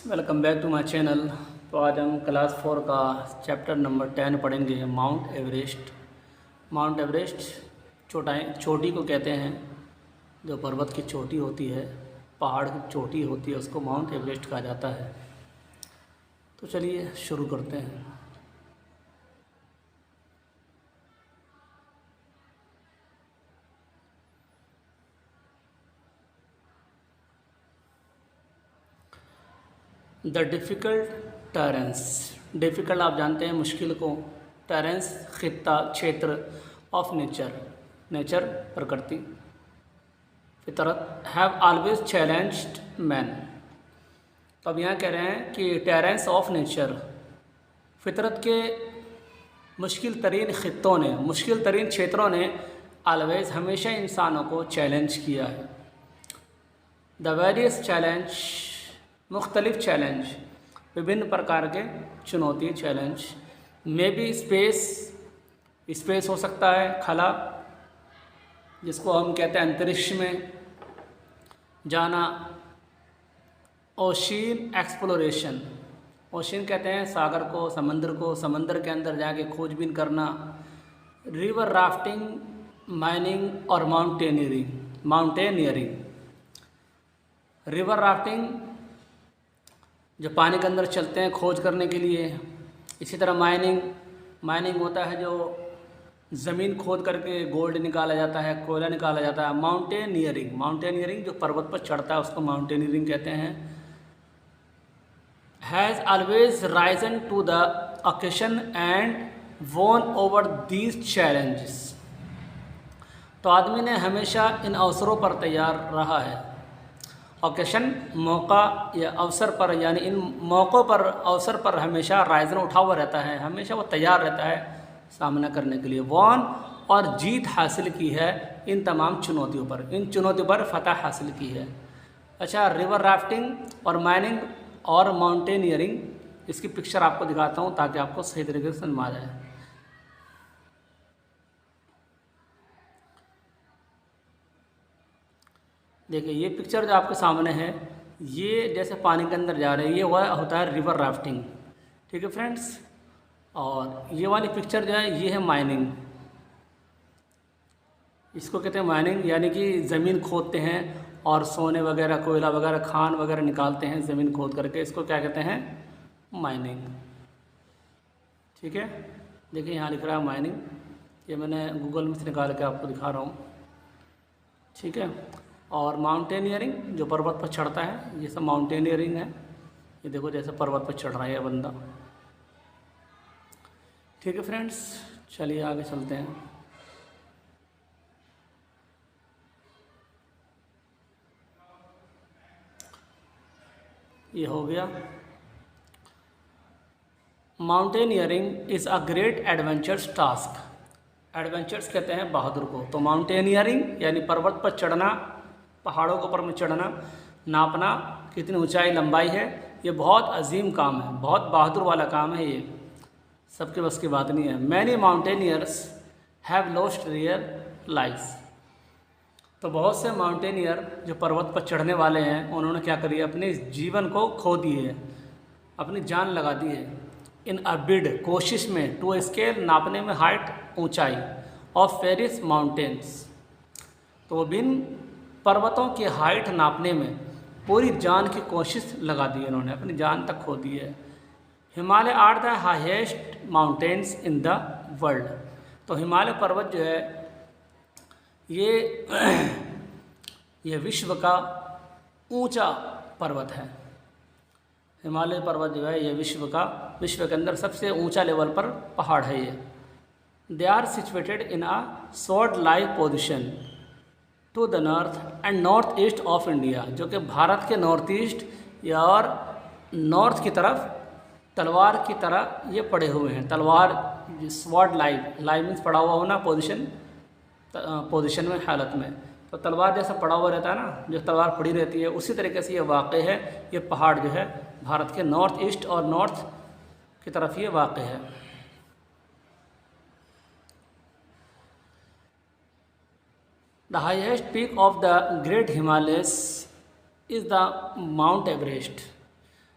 Welcome back to my channel. तो आज हम क्लास 4 का चैप्टर नंबर 10 पढ़ेंगे, माउंट एवरेस्ट। माउंट एवरेस्ट चोटी को कहते हैं, जो पर्वत की चोटी होती है, पहाड़ की चोटी होती है, उसको माउंट एवरेस्ट कहा जाता है। तो चलिए शुरू करते हैं। The difficult Terrence. डिफ़िकल्ट आप जानते हैं मुश्किल को, टेरेंस खित्ता क्षेत्र, ऑफ नेचर प्रकृति, फितरत हैव ऑलवेज चैलेंज्ड मैन। तो अब यहाँ कह रहे हैं कि टेरेंस ऑफ नेचर, फितरत के मुश्किल तरीन खित्तों ने, मुश्किल तरीन क्षेत्रों ने ऑलवेज हमेशा इंसानों को चैलेंज किया है। द वेरियस चैलेंज, मुख्तलिफ चैलेंज, विभिन्न प्रकार के चुनौती चैलेंज। मे बी स्पेस हो सकता है, खला, जिसको हम कहते हैं अंतरिक्ष में जाना। ओशियन एक्सप्लोरेशन, ओशियन कहते हैं सागर को, समंदर के अंदर जाके खोजबीन करना। रिवर राफ्टिंग, माइनिंग और माउंटेनियरिंग। रिवर राफ्टिंग जो पानी के अंदर चलते हैं खोज करने के लिए। इसी तरह माइनिंग होता है जो ज़मीन खोद करके गोल्ड निकाला जाता है, कोयला निकाला जाता है। माउंटेनियरिंग जो पर्वत पर चढ़ता है उसको माउंटेनियरिंग कहते हैं। Has always risen to the occasion and won over these challenges. तो आदमी ने हमेशा इन अवसरों पर तैयार रहा है। ओकेशन मौका या अवसर पर, यानी इन मौक़ों पर, अवसर पर हमेशा राइजन उठा हुआ रहता है, हमेशा वो तैयार रहता है सामना करने के लिए। वॉन और जीत हासिल की है इन तमाम चुनौतियों पर, इन चुनौतियों पर फतह हासिल की है। अच्छा, रिवर राफ्टिंग और माइनिंग और माउंटेनियरिंग, इसकी पिक्चर आपको दिखाता हूँ ताकि आपको सही तरीके से समझ में आ जाए। देखिए ये पिक्चर जो आपके सामने है, ये जैसे पानी के अंदर जा रहे हैं, ये होता है रिवर राफ्टिंग। ठीक है फ्रेंड्स। और ये वाली पिक्चर जो है ये है माइनिंग। इसको कहते हैं माइनिंग, यानी कि ज़मीन खोदते हैं और सोने वगैरह, कोयला वगैरह, खान वगैरह निकालते हैं ज़मीन खोद करके, इसको क्या कहते हैं? माइनिंग। ठीक है, देखिए यहाँ लिख रहा है माइनिंग, ये मैंने गूगल में से निकाल के आपको दिखा रहा हूँ। ठीक है। और माउंटेनियरिंग जो पर्वत पर चढ़ता है, ये सब माउंटेनियरिंग है। ये देखो जैसे पर्वत पर चढ़ रहा है ये बंदा। ठीक है फ्रेंड्स, चलिए आगे चलते हैं। ये हो गया। Mountaineering is a great adventures task. Adventures कहते हैं बहादुर को। तो माउंटेनियरिंग यानी पर्वत पर चढ़ना, पहाड़ों के ऊपर में चढ़ना, नापना कितनी ऊंचाई लंबाई है, ये बहुत अजीम काम है, बहुत बहादुर वाला काम है, ये सबके बस की बात नहीं है। Many mountaineers have lost their lives. तो बहुत से माउंटेनियर जो पर्वत पर चढ़ने वाले हैं, उन्होंने क्या करी, अपने जीवन को खो दिए, अपनी जान लगा दी है। इन अ बिड, कोशिश में, टू स्केल, नापने में, हाइट, ऊंचाई, ऑफ वेरियस माउंटेन्स। तो भिन्न पर्वतों की हाइट नापने में पूरी जान की कोशिश लगा दी इन्होंने, अपनी जान तक खो दी है। Himalaya are the highest mountains in the world. तो हिमालय पर्वत जो है ये विश्व का ऊंचा पर्वत है। हिमालय पर्वत जो है ये विश्व के अंदर सबसे ऊंचा लेवल पर पहाड़ है ये। They are situated in a sword like position to the north and north east of India, जो कि भारत के नॉर्थ ईस्ट या और नॉर्थ की तरफ तलवार की तरह ये पड़े हुए हैं। तलवार, स्वॉर्ड लाइक, लाइक मीन्स पड़ा हुआ होना, पोजीशन में, हालत में। तो तलवार जैसा पड़ा हुआ रहता है ना, जो तलवार पड़ी रहती है, उसी तरीके से ये वाक़ है। ये पहाड़ जो है भारत के नॉर्थ ईस्ट और नॉर्थ की तरफ ये वाक़ है। The highest peak of the Great Himalayas is the Mount Everest.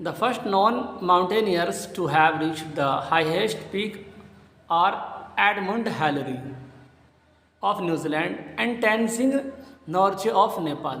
The first known mountaineers to have reached the highest peak are Edmund Hillary of New Zealand and Tenzing Norgay of Nepal.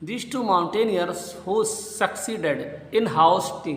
These two mountaineers who succeeded in hoisting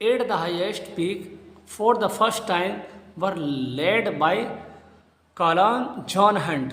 at the highest peak for the first time were led by Colonel John Hunt.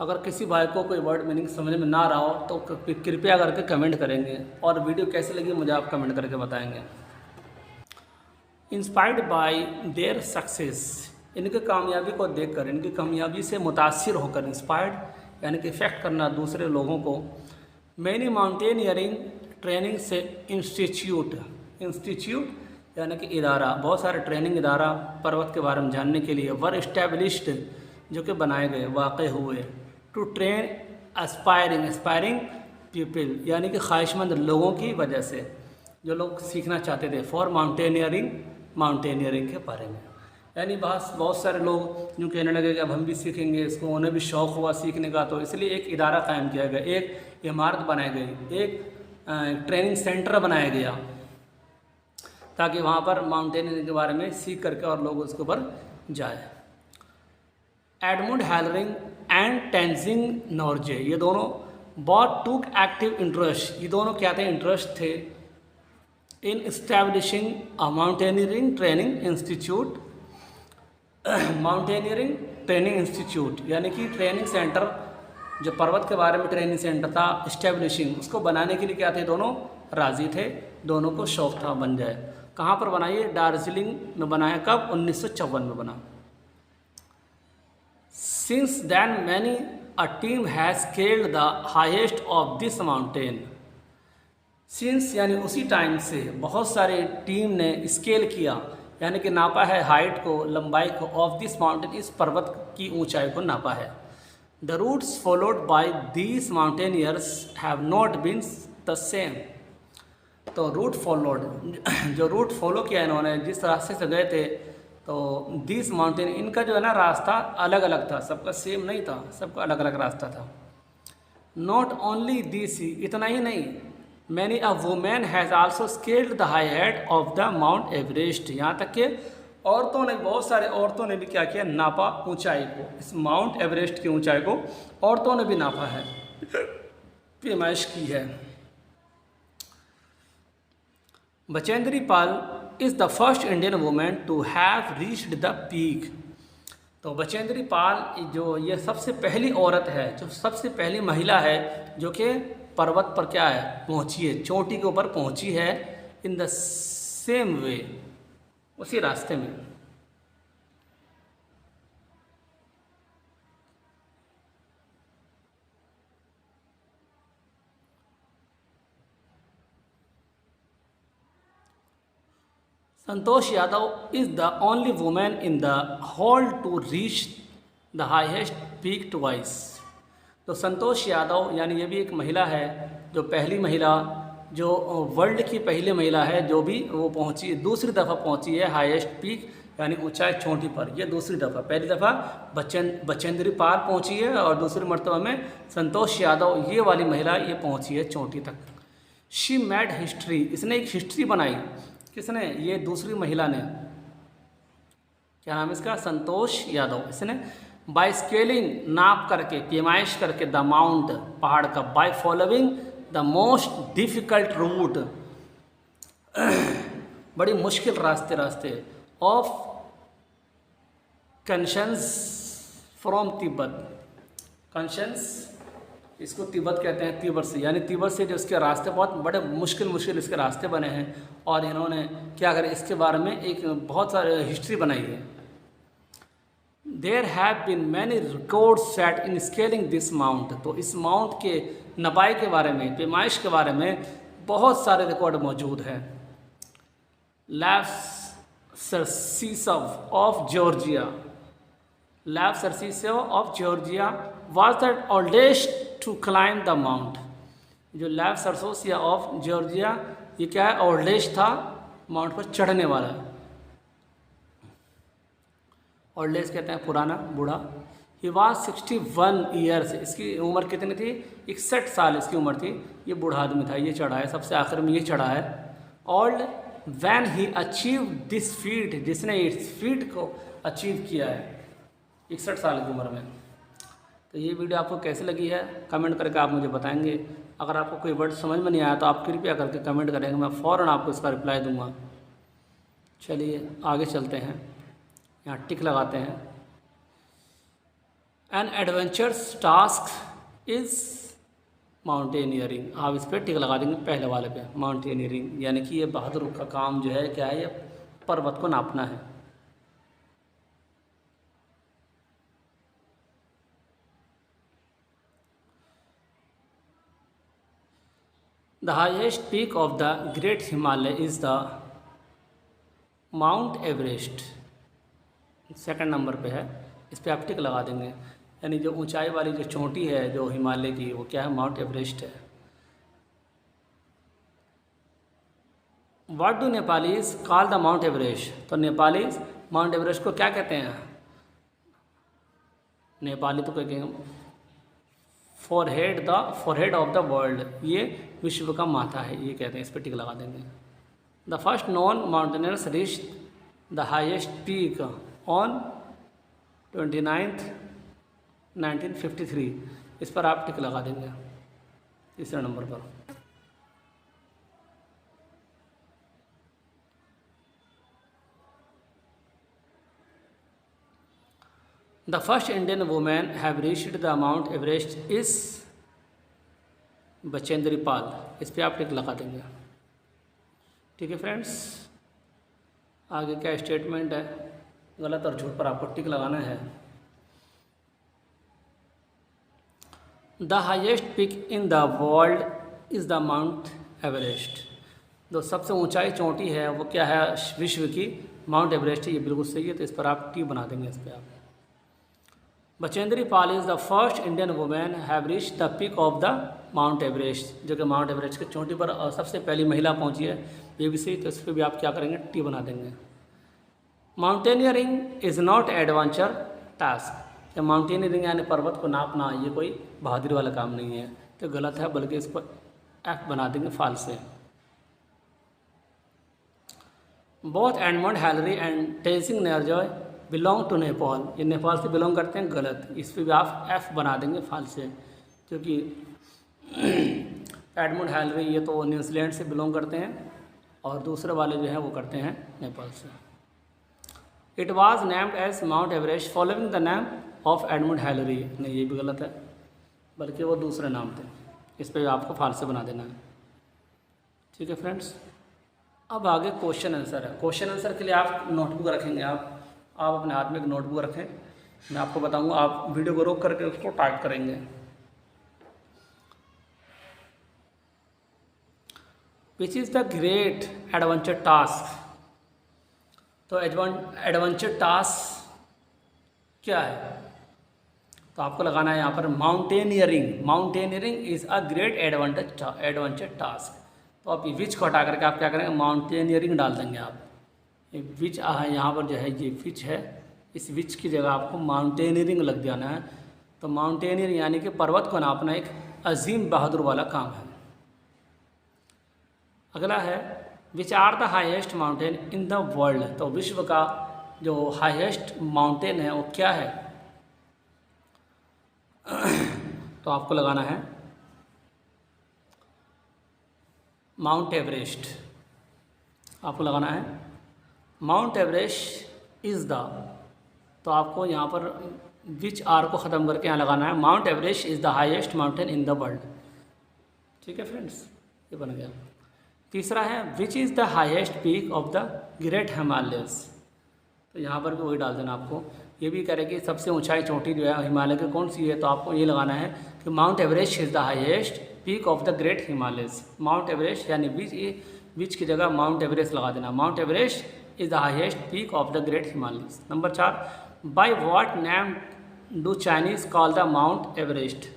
अगर किसी भाई को कोई word meaning समझ में ना रहा हो तो कृपया करके कमेंट करेंगे, और वीडियो कैसी लगी मुझे आप कमेंट करके बताएंगे। इंस्पायर्ड बाय देयर सक्सेस, इनकी कामयाबी को देखकर, इनकी कामयाबी से मुतासिर होकर, इंस्पायर्ड यानी कि इफेक्ट करना दूसरे लोगों को। मैनी माउंटेनियरिंग ट्रेनिंग से इंस्टीट्यूट यानी कि इदारा, बहुत सारे ट्रेनिंग इदारा पर्वत के बारे में जानने के लिए वर इस्टेब्लिश्ड, जो कि बनाए गए, वाक़ हुए। टू ट्रेन एस्पायरिंग पीपल, यानी कि ख्वाहिशमंद लोगों की वजह से, जो लोग सीखना चाहते थे फॉर माउंटेनियरिंग के बारे में। यानी बहुत सारे लोग जो कहने लगे कि अब हम भी सीखेंगे इसको, उन्हें भी शौक़ हुआ सीखने का, तो इसलिए एक इदारा कायम किया गया, एक इमारत बनाई गई, एक ट्रेनिंग सेंटर बनाया गया, ताकि वहाँ पर माउंटेनियरिंग के बारे में सीख करके और लोग उसके ऊपर जाए। एडमंड हैलरिंग एंड टेंजिंग नॉर्जे, ये दोनों बहुत टूक एक्टिव इंटरेस्ट, ये दोनों क्या थे, इंटरेस्ट थे इन इस्टेब्लिशिंग अ माउंटेनियरिंग ट्रेनिंग इंस्टीट्यूट, यानी कि ट्रेनिंग सेंटर, जो पर्वत के बारे में ट्रेनिंग सेंटर था, इस्टेब्लिशिंग, उसको बनाने के लिए क्या थे, दोनों राज़ी थे, दोनों को शौक़ था बन जाए। कहाँ पर बनाइए, दार्जिलिंग में बनाया। कब, 1954 में बना। Since then many a team has scaled the highest of this mountain, since यानी उसी टाइम से बहुत सारे टीम ने स्केल किया, यानी कि नापा है हाइट को, लंबाई को, ऑफ दिस माउंटेन, इस पर्वत की ऊंचाई को नापा है। The routes followed by these mountaineers have not been the same, तो रूट फॉलोड, जो रूट फॉलो किया इन्होंने, जिस रास्ते से गए थे, तो दिस माउंटेन, इनका जो है ना रास्ता अलग अलग था, सबका सेम नहीं था, सबका अलग अलग रास्ता था। नॉट ओनली दिस, इतना ही नहीं, many a women has also scaled the high head of the mount Everest, यहाँ तक कि औरतों ने, बहुत सारे औरतों ने भी क्या किया, नापा ऊंचाई को, इस माउंट एवरेस्ट की ऊंचाई को औरतों ने भी नापा है, पैमाइश की है। Bachendri Pal is the first Indian women to have reached the peak, तो बचेंद्री पाल जो ये सबसे पहली औरत है, जो सबसे पहली महिला है जो कि पर्वत पर क्या है, पहुंची है, चोटी के ऊपर पहुंची है। इन द सेम वे, उसी रास्ते में। Santosh Yadav is the only women in the whole to reach the highest peak twice, तो संतोष यादव यानी ये भी एक महिला है, जो पहली महिला, जो वर्ल्ड की पहली महिला है, जो भी वो पहुंची, दूसरी दफ़ा पहुंची है हाईएस्ट पीक यानी ऊंचाई चोटी पर, ये दूसरी दफ़ा। पहली दफ़ा बचेंद्री पाल पहुंची है, और दूसरी मरतबा में संतोष यादव, ये वाली महिला, ये पहुंची है चोटी तक। शी मेड हिस्ट्री, इसने एक हिस्ट्री बनाई, किसने, ये दूसरी महिला ने, क्या नाम इसका, संतोष यादव। इसने बाय स्केलिंग, नाप करके, पैमाइश करके, द माउंट, पहाड़ का, by following the most difficult route, बड़ी मुश्किल रास्ते ऑफ कंशंस फ्रॉम तिब्बत, कंशंस इसको तिब्बत कहते हैं, तिब्बत से, यानी तिब्बत से जो इसके रास्ते, बहुत बड़े मुश्किल इसके रास्ते बने हैं, और इन्होंने क्या करें, इसके बारे में एक बहुत सारे हिस्ट्री बनाई है। There have been many records set in scaling this mount, तो इस माउंट के नपाई के बारे में, पैमाइश के बारे में बहुत सारे रिकॉर्ड मौजूद हैं। Lev Sarkisov of Georgia, Lev Sarkisov of Georgia was the oldest to climb the mount, जो लैव सर्सीसव ऑफ जॉर्जिया, ये क्या है, ओल्डेस्ट था माउंट पर चढ़ने वाला। ओल्डेस्ट कहते हैं पुराना, बूढ़ा। ही वॉज 61 ईयर्स, इसकी उम्र कितनी थी, 61 साल इसकी उम्र थी। ये बूढ़ा आदमी था, ये चढ़ा है, सबसे आखिर में ये चढ़ा है। Old when he achieve this feet, जिसने इस फीट को अचीव किया है 61 साल की उम्र में। तो ये वीडियो आपको कैसी लगी है, कमेंट करके आप मुझे बताएंगे। अगर आपको कोई वर्ड समझ में नहीं आया तो आप कृपया करके कमेंट करेंगे, मैं फ़ौरन आपको इसका रिप्लाई दूंगा। चलिए आगे चलते हैं, यहाँ टिक लगाते हैं। N adventurous task is mountaineering. आप इस पर टिक लगा देंगे पहले वाले पे, माउंटेनियरिंग, यानी कि ये बहादुर का काम जो है क्या है, ये पर्वत को नापना है। The highest peak of the great Himalaya is the mount Everest. Second number पे है, इस पर आप टिक लगा देंगे, यानी जो ऊंचाई वाली जो चोटी है जो हिमालय की, वो क्या है, माउंट एवरेस्ट है। What do Nepalese call the mount Everest. तो नेपालीज माउंट एवरेस्ट को क्या कहते हैं? नेपाली तो कहते हैं फोरहेड ऑफ द वर्ल्ड, ये विश्व का माथा है, ये कहते हैं। इस पर टिक लगा देंगे। The first non mountaineers reach the highest peak on 29 1953। इस पर आप टिक लगा देंगे तीसरे नंबर पर। The first Indian women have reached the mount Everest is Bachendri Pal. इस पर आप टिक लगा देंगे। ठीक है फ्रेंड्स, आगे क्या स्टेटमेंट है, गलत और झूठ पर आपको टिक लगाना है। The highest peak in the world is the mount Everest. जो सबसे ऊंचाई चोटी है वो क्या है विश्व की, माउंट एवरेस्ट है। ये बिल्कुल सही है, तो इस पर आप टी बना देंगे। इस पर आप Bachendri Pal is the first Indian women have reached the peak of the mount Everest, जो कि माउंट एवरेस्ट की चोटी पर सबसे पहली महिला पहुंची है, ये भी सही, तो इस पर भी आप क्या करेंगे, टी बना देंगे। Mountaineering is not adventure task. या माउंटेनियरिंग यानी पर्वत को नापना, ये कोई बहादुरी वाला काम नहीं है, तो गलत है, बल्कि इस पर एफ बना देंगे, फाल्स है। Both Edmund Hillary and Tenzing Norgay belong to Nepal. ये नेपाल से बिलोंग करते हैं, गलत। इस पर भी आप एफ बना देंगे, फाल्स है, क्योंकि एडमंड हिलरी ये तो न्यूजीलैंड से बिलोंग करते हैं, और दूसरे वाले जो हैं वो करते हैं नेपाल से। It was named as Mount Everest following the name of Edmund Hillary. नहीं, ये भी गलत है, बल्कि वो दूसरे नाम थे। इस पर आपको फाल्स बना देना है। ठीक है फ्रेंड्स, अब आगे क्वेश्चन आंसर है। क्वेश्चन आंसर के लिए आप नोटबुक रखेंगे, आप अपने हाथ में एक नोटबुक रखें, मैं आपको बताऊंगा, आप वीडियो को रोक करके उसको टाइप करेंगे। Which is the great adventure task. तो एडवेंचर टास्क क्या है, तो आपको लगाना है यहाँ पर mountaineering. Mountaineering is a great adventure task. तो आप ये विच को हटा करके आप क्या करेंगे, माउंटेनियरिंग डाल देंगे। आप ये विच यहाँ पर जो है ये विच है, इस विच की जगह आपको माउंटेनियरिंग लग जाना है। तो माउंटेनियरिंग यानी कि पर्वत को नापना एक अजीम बहादुर वाला काम है। अगला है which are the highest mountain in the world. तो विश्व का जो हाईएस्ट माउंटेन है वो क्या है, तो आपको लगाना है माउंट एवरेस्ट। आपको लगाना है माउंट एवरेस्ट इज़ द, तो आपको यहाँ पर विच आर को ख़त्म करके यहाँ लगाना है mount Everest is the highest mountain in the world. ठीक है फ्रेंड्स, ये बन गया। तीसरा है which is the highest peak of the great Himalayas. तो यहाँ पर भी वही डाल देना आपको। ये भी करें सबसे ऊंचाई चोटी जो है हिमालय की कौन सी है, तो आपको ये लगाना है कि mount Everest is the highest peak of the great Himalayas. Mount Everest यानी विच की जगह माउंट एवरेस्ट लगा देना। Mount Everest is the highest peak of the great Himalayas. Number 4, by what name do Chinese call the mount Everest.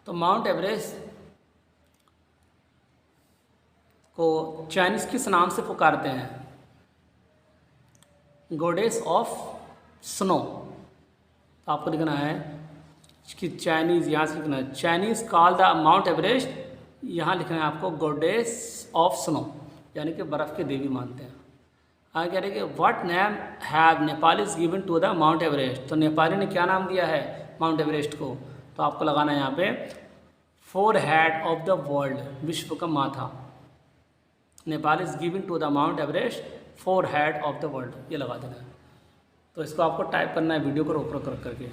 तो mount Everest को Chinese किस नाम से पुकारते हैं, गॉडेस ऑफ स्नो। तो आपको लिखना है कि चाइनीज़, यहाँ से लिखना है Chinese call the mount Everest, यहाँ लिखना है आपको गॉडेस ऑफ स्नो, यानी कि बर्फ़ की देवी मानते हैं। आगे कह रहे हैं कि what name have Nepalese given to the mount Everest. तो नेपाली ने क्या नाम दिया है माउंट एवरेस्ट को, तो आपको लगाना है यहाँ पे forehead of the world, विश्व का माथा। Nepal is given to the mount Everest forehead of the world, ये लगा देना है। तो इसको आपको टाइप करना है वीडियो को रोक रोक करके,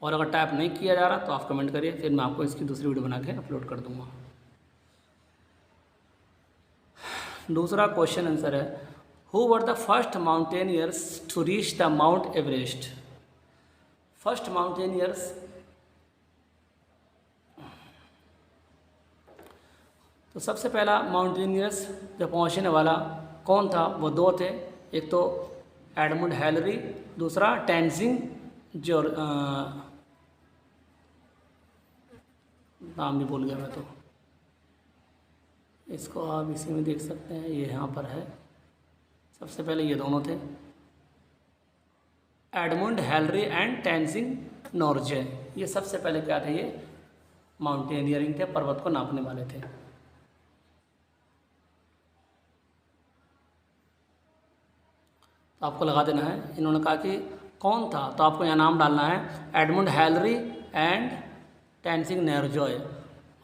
और अगर टाइप नहीं किया जा रहा तो आप कमेंट करिए, फिर मैं आपको इसकी दूसरी वीडियो बना के अपलोड कर दूँगा। दूसरा क्वेश्चन आंसर है, who were the first mountaineers to reach the mount Everest. First mountaineers, तो सबसे पहला माउंटेनियर्स जो पहुंचने वाला कौन था, वो दो थे, एक तो एडमंड हिलरी, दूसरा टेंजिंग जोर, नाम भी भूल गया मैं तो, इसको आप इसी में देख सकते हैं, ये यहाँ पर है। सबसे पहले ये दोनों थे, एडमंड हिलरी एंड टेंजिंग नोर्जे। ये सबसे पहले क्या थे, ये माउंटेनियरिंग थे, पर्वत को नापने वाले थे। तो आपको लगा देना है, इन्होंने कहा कि कौन था, तो आपको यहाँ नाम डालना है, Edmund Hillary and Tenzing Norgay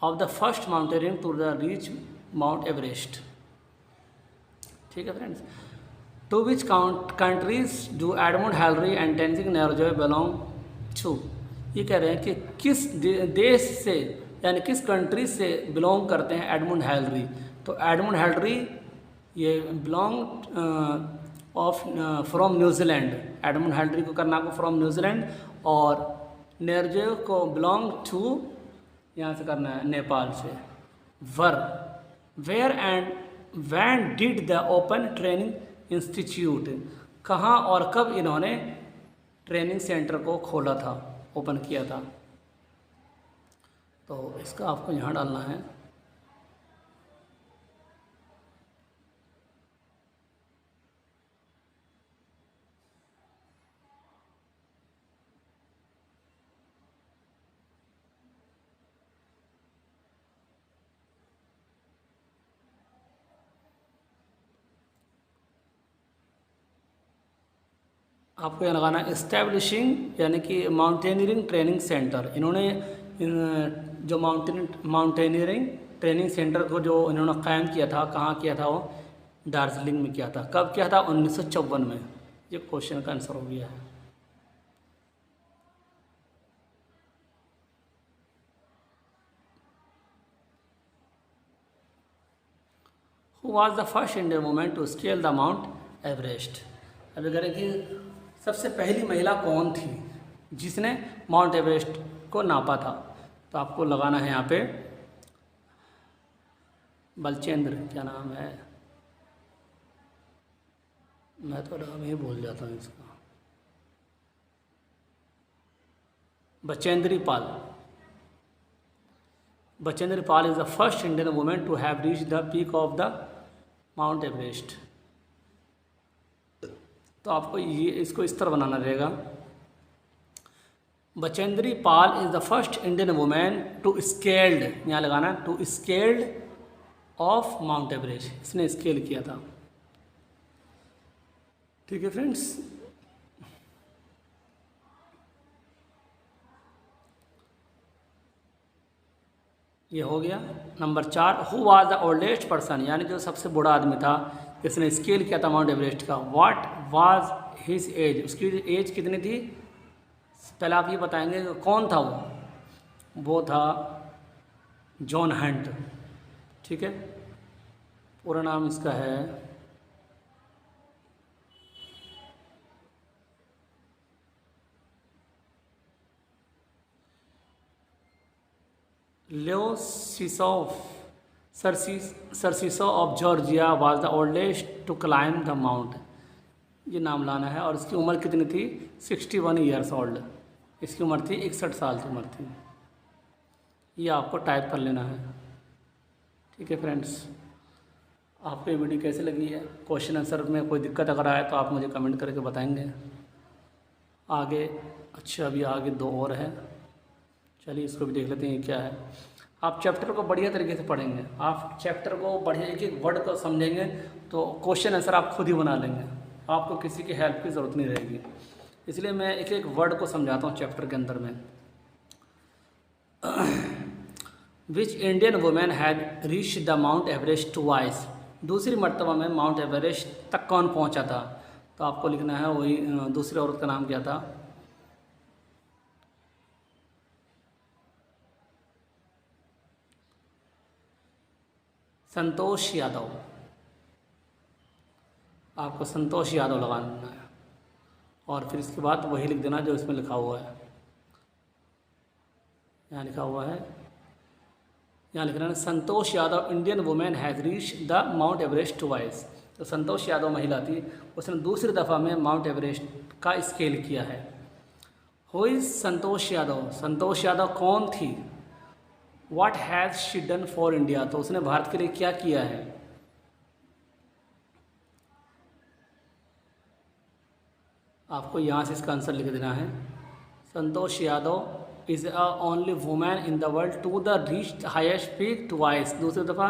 of the first mountaineering to the reach Mount Everest. ठीक है friends, to which countries do Edmund Hillary and Tenzing Norgay belong to. ये कह रहे हैं कि किस देश से, यानी किस कंट्री से बिलोंग करते हैं एडमंड हिलरी। तो एडमंड हिलरी ये belong of from New Zealand, Edmund Hillary को करना को फ्रॉम न्यूजीलैंड, और नोर्जे को बिलोंग टू, यहाँ से करना है नेपाल से। Where and when did the open training institute, कहाँ और कब इन्होंने ट्रेनिंग सेंटर को खोला था, ओपन किया था। तो इसका आपको यहाँ डालना है, आपको यहाँ लगाना है इस्टेब्लिशिंग, यानी कि माउंटेनियरिंग ट्रेनिंग सेंटर। इन्होंने जो माउंटेनियरिंग ट्रेनिंग सेंटर को जो इन्होंने कायम किया था, कहाँ किया था, वो दार्जिलिंग में किया था। कब किया था, 1954 में। ये क्वेश्चन का आंसर हो गया है। Who was the first Indian women to scale the mount Everest. अभी करें कि सबसे पहली महिला कौन थी जिसने माउंट एवरेस्ट को नापा था। तो आपको लगाना है यहाँ पे बलचेंद्र, क्या नाम है, मैं तो नाम ही भूल जाता हूँ इसका, Bachendri Pal. Bachendri Pal is the first Indian women to have reach the peak of the mount Everest. तो आपको ये इसको इस तरह बनाना रहेगा, Bachendri Pal is the first Indian women to scaled, यहाँ लगाना to scaled of Mount Everest, इसने स्केल किया था। ठीक है फ्रेंड्स, ये हो गया। Number 4, who was the oldest person, यानी जो सबसे बूढ़ा आदमी था जिसने स्केल किया था माउंट एवरेस्ट का। व्हाट वाज हिज एज, उसकी एज कितनी थी, पहले आप ये बताएंगे कि कौन था वो था जॉन हंट। ठीक है, पूरा नाम इसका है लियो सिसोफ। Sarkisov of Georgia was the oldest to climb the mount, ये नाम लाना है। और इसकी उम्र कितनी थी, 61 ईयर्स ओल्ड, इसकी उम्र थी 61 साल की उम्र थी। ये आपको टाइप कर लेना है। ठीक है फ्रेंड्स, आपको ये वीडियो कैसे लगी है, क्वेश्चन आंसर में कोई दिक्कत अगर आए तो आप मुझे कमेंट करके बताएंगे। आगे अच्छा, अभी आगे 2 और है, चलिए इसको भी देख लेते हैं क्या है। आप चैप्टर को बढ़िया तरीके से पढ़ेंगे, आप चैप्टर को बढ़िया एक एक वर्ड को समझेंगे तो क्वेश्चन आंसर आप खुद ही बना लेंगे, आपको किसी की हेल्प की ज़रूरत नहीं रहेगी। इसलिए मैं एक एक वर्ड को समझाता हूँ चैप्टर के अंदर में। Which Indian women had reach the mount Everest twice, दूसरी मरतबा में माउंट एवरेस्ट तक कौन पहुँचा था। तो आपको लिखना है वही दूसरी औरत का नाम क्या था। संतोष यादव, आपको संतोष यादव लगाना है और फिर इसके बाद वही लिख देना जो इसमें लिखा हुआ है। यहाँ लिखा हुआ है, यहाँ लिखना है Santosh Yadav Indian women has reach the mount Everest twice. तो संतोष यादव महिला थी, उसने दूसरी दफ़ा में माउंट एवरेस्ट का स्केल किया है। हु इज़ संतोष यादव, संतोष यादव कौन थी। What has she done for India, तो उसने भारत के लिए क्या किया है। आपको यहाँ से इसका आंसर लिख देना है। Santosh Yadav is a only women in the world to the reach highest peak twice, दूसरी दफ़ा,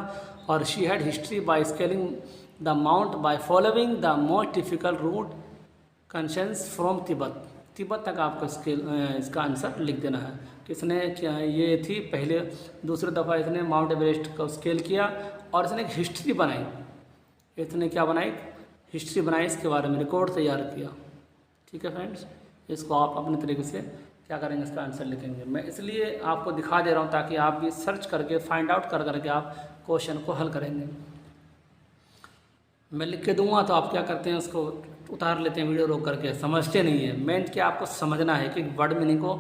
और she had history by scaling the mount by following the most difficult route Kangshung from Tibet. Tibet तक आपको इसका answer लिख देना है। किसने ये थी पहले, दूसरी दफ़ा इसने माउंट एवरेस्ट को स्केल किया और इसने एक हिस्ट्री बनाई। इसने क्या बनाई, हिस्ट्री बनाई, इसके बारे में रिकॉर्ड तैयार किया। ठीक है फ्रेंड्स, इसको आप अपने तरीके से क्या करेंगे, इसका आंसर लिखेंगे। मैं इसलिए आपको दिखा दे रहा हूँ ताकि आप भी सर्च करके फाइंड आउट कर करके आप क्वेश्चन को हल करेंगे। मैं लिख के दूंगा तो आप क्या करते हैं, उसको उतार लेते हैं वीडियो रोक करके, समझते नहीं है। मेन क्या आपको समझना है कि वर्ड मीनिंग को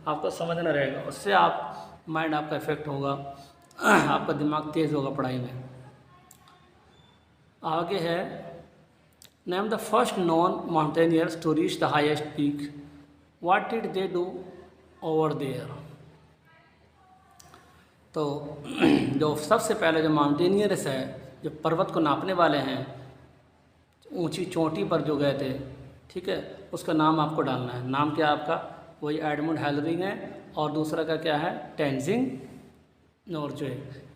आपको समझना रहेगा, उससे आप माइंड आपका इफेक्ट होगा, आपका दिमाग तेज़ होगा पढ़ाई में। आगे है, name the first non mountaineers to reach the highest peak, what did they do over there. तो जो सबसे पहले जो माउंटेनियर्स है, जो पर्वत को नापने वाले हैं, ऊंची चोटी पर जो गए थे, ठीक है, उसका नाम आपको डालना है। नाम क्या है आपका, वही एडमंड हैलरिंग है और दूसरा का क्या है, टेंजिंग नोरजे,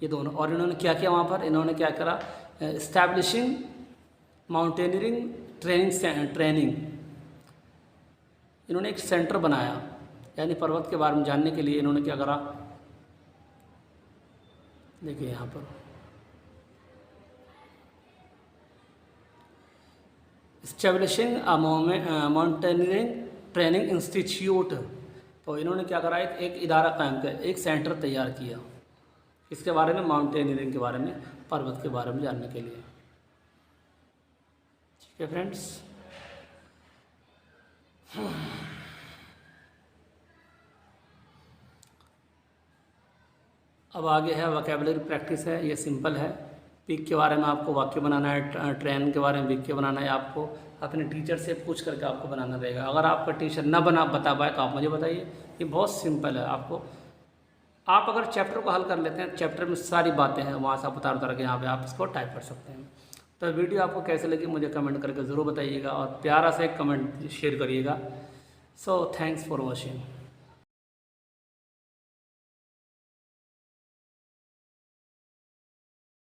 ये दोनों। और इन्होंने क्या किया वहाँ पर, इन्होंने क्या करा, इस्टेब्लिशिंग माउंटेनियरिंग ट्रेनिंग, इन्होंने एक सेंटर बनाया, यानी पर्वत के बारे में जानने के लिए इन्होंने क्या करा, देखिए यहाँ पर इस्टेब्लिशिंग माउंटेनियरिंग ट्रेनिंग इंस्टीट्यूट। तो इन्होंने क्या करा, एक इदारा कायम किया, एक सेंटर तैयार किया, इसके बारे में, माउंटेनियरिंग के बारे में, पर्वत के बारे में जानने के लिए। ठीक है फ्रेंड्स, अब आगे है वोकैबुलरी प्रैक्टिस है, ये सिंपल है। पीक के बारे में आपको वाक्य बनाना है, ट्रेन के बारे में वाक्य बनाना है, आपको अपने टीचर से पूछ करके आपको बनाना रहेगा। अगर आपका टीचर न बता पाए तो आप मुझे बताइए, ये बहुत सिंपल है। आप अगर चैप्टर को हल कर लेते हैं, चैप्टर में सारी बातें हैं, वहाँ से आप उतार के यहाँ पे आप इसको टाइप कर सकते हैं। तो वीडियो आपको कैसे लगी मुझे कमेंट करके ज़रूर बताइएगा और प्यारा सा एक कमेंट शेयर करिएगा। So thanks for watching.